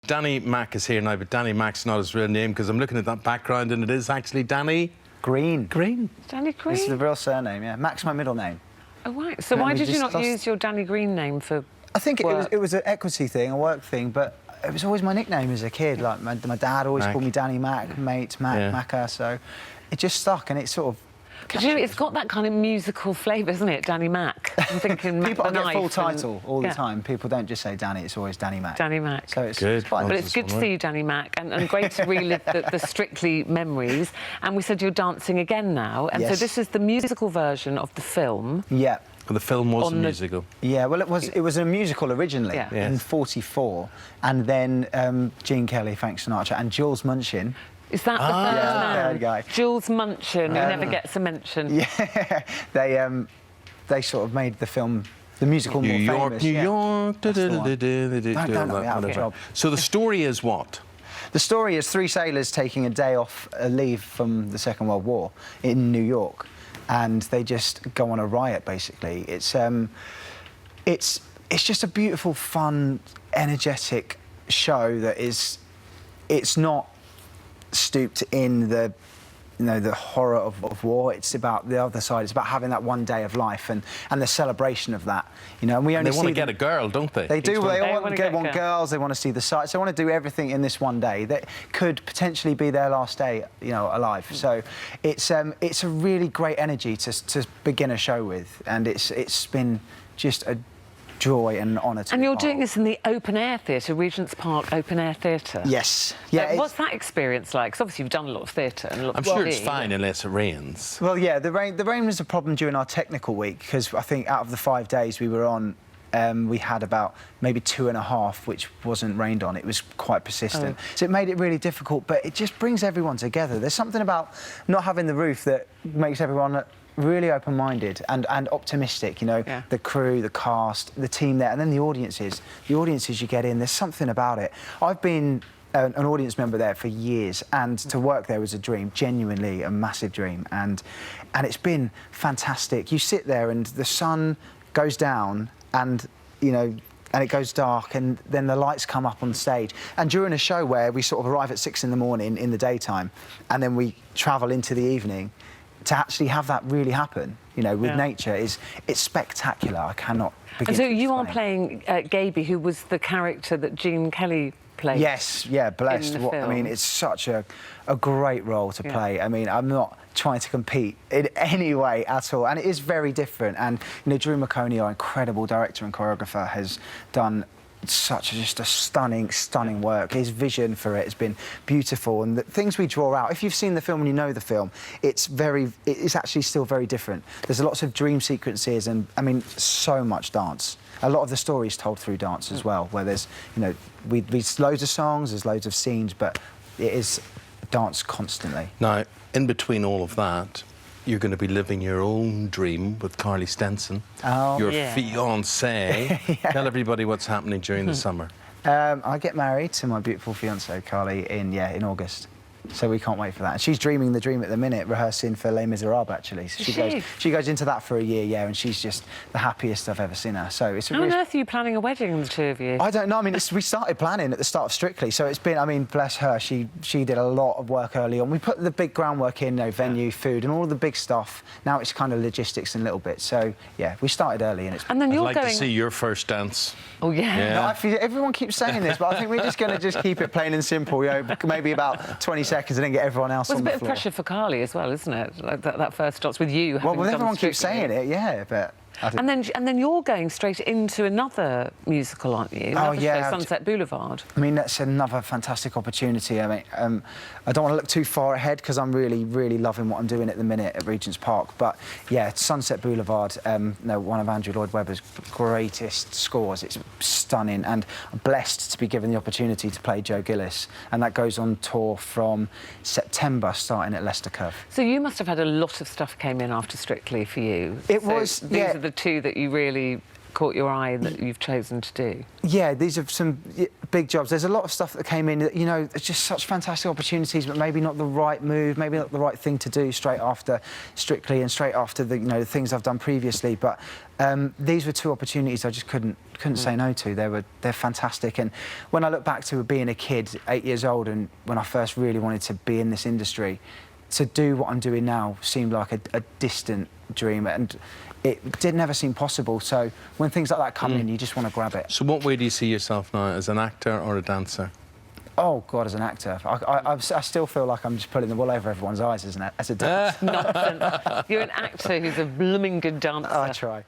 Danny Mac is here now, but Danny Mac's not his real name because I'm looking at that background and it is actually Danny Green. Green. Danny Green? This is the real surname, yeah. Mac's my middle name. Oh, right. So why did you not use your Danny Green name for I think work? it was an equity thing, a work thing, but it was always my nickname as a kid. Like, my dad always Mac. called me Danny Mac, mate, Mac, Yeah. Macca, so it just stuck, and it sort of... Because, you know, it's got that kind of musical flavour, isn't it, Danny Mac? I'm thinking People, I the get full knife title all the yeah. time. People don't just say Danny, it's always Danny Mac. Danny Mac. So it's Good. fine. But it's good to see you, Danny Mac, and great to relive the Strictly memories. And we said you're dancing again now, and so Yes. this is the musical version of the film. Yeah. Well, the film was a On the- musical. Yeah, well, it was a musical originally Yeah. in Yes. '44, and then Gene Kelly, Frank Sinatra, and Jules Munchin. Is that the third Yeah, man? third guy. Jules Munchin, who never gets a mention. Yeah, they sort of made the film, the musical, New more York, famous. New yeah. York. That's the one. Don't know me out of a job. So the story is what? The story is three sailors taking a day off leave from the Second World War in New York, and they just go on a riot. Basically, it's just a beautiful, fun, energetic show that is. It's not stooped in the the horror of war. It's about the other side. It's about having that one day of life and the celebration of that. You know, and we only They want to see get a girl, don't they? They do. Each They one. all wanna want get girls. They want to see the sights. They want to do everything in this one day that could potentially be their last day, you know, alive. So it's a really great energy to begin a show with, and it's been just a joy and an honour to And be you're part doing of. this in the Open Air Theatre, Regent's Park Open Air Theatre. Yes. Yeah. What's that experience like? 'Cause obviously you've done a lot of theatre and a lot I'm of sure it's TV. fine unless it rains. Well, yeah, the rain was a problem during our technical week because I think out of the 5 days we were on, we had about maybe 2.5 which wasn't rained on. It was quite persistent. So it made it really difficult, but it just brings everyone together. There's something about not having the roof that makes everyone really open-minded and optimistic, you know, Yeah. the crew, the cast, the team there, and then the audiences you get in, there's something about it. I've been an audience member there for years, and to work there was a dream, genuinely a massive dream, and it's been fantastic. You sit there and the sun goes down and, you know, and it goes dark, and then the lights come up on stage. And during a show where we sort of arrive at 6 in the morning in the daytime, and then we travel into the evening, to actually have that really happen, you know, with Yeah. nature it's spectacular. I cannot begin And so to you are explain. playing Gaby, who was the character that Gene Kelly played. Yes, yeah, blessed. in the I mean, film. it's such a great role to Yeah. play. I mean, I'm not trying to compete in any way at all, and it is very different. And you know, Drew McConey, our incredible director and choreographer, has done just a stunning work. His vision for it has been beautiful, and the things we draw out, if you've seen the film and you know the film, it's actually still very different. There's lots of dream sequences, and I mean, so much dance. A lot of the story is told through dance as well, where there's, you know, there's loads of songs, there's loads of scenes, but it is dance constantly. Now, in between all of that, you're going to be living your own dream with Carly Stenson, Oh. your Yeah. fiancée. Tell everybody what's happening during the summer. I get married to my beautiful fiancée, Carly, in August. So we can't wait for that. And she's dreaming the dream at the minute, rehearsing for Les Miserables, actually. So she goes into that for a year, yeah, and she's just the happiest I've ever seen her. So it's a How on really... earth are you planning a wedding, the two of you? I don't know. I mean, we started planning at the start of Strictly, so it's been. I mean, bless her. She did a lot of work early on. We put the big groundwork in, you know, venue, food, and all the big stuff. Now it's kind of logistics and little bits. So yeah, we started early, and it's. And then I'd you're like going. to see your first dance. Oh yeah. Yeah. No, I feel, everyone keeps saying this, but I think we're just going to keep it plain and simple. You know, maybe about 20 seconds, and then get everyone else Well, on it's a the bit of floor. pressure for Carly as well, isn't it? Like that first dance with you. Well, having done everyone keeps Strictly. saying it, yeah, but. I think... And then you're going straight into another musical, aren't you? Oh, Another yeah. show, Sunset Boulevard. I mean, that's another fantastic opportunity. I mean, I don't want to look too far ahead because I'm really loving what I'm doing at the minute at Regent's Park. But yeah, Sunset Boulevard, one of Andrew Lloyd Webber's greatest scores. It's stunning, and I'm blessed to be given the opportunity to play Joe Gillis, and that goes on tour from September, starting at Leicester Cove. So you must have had a lot of stuff came in after Strictly for you. It So was, These yeah. are the two that you really caught your eye that you've chosen to do? Yeah, these are some big jobs. There's a lot of stuff that came in that, you know, it's just such fantastic opportunities, but maybe not the right move, maybe not the right thing to do straight after Strictly and straight after the, you know, the things I've done previously. But these were two opportunities I just couldn't say no to. They're fantastic. And when I look back to being a kid, 8 years old, and when I first really wanted to be in this industry, to do what I'm doing now seemed like a distant dream, and it did never seem possible. So when things like that come in, you just want to grab it. So what way do you see yourself now, as an actor or a dancer? Oh, God, as an actor, I still feel like I'm just pulling the wool over everyone's eyes as a dancer. Nonsense. You're an actor who's a blooming good dancer. I try.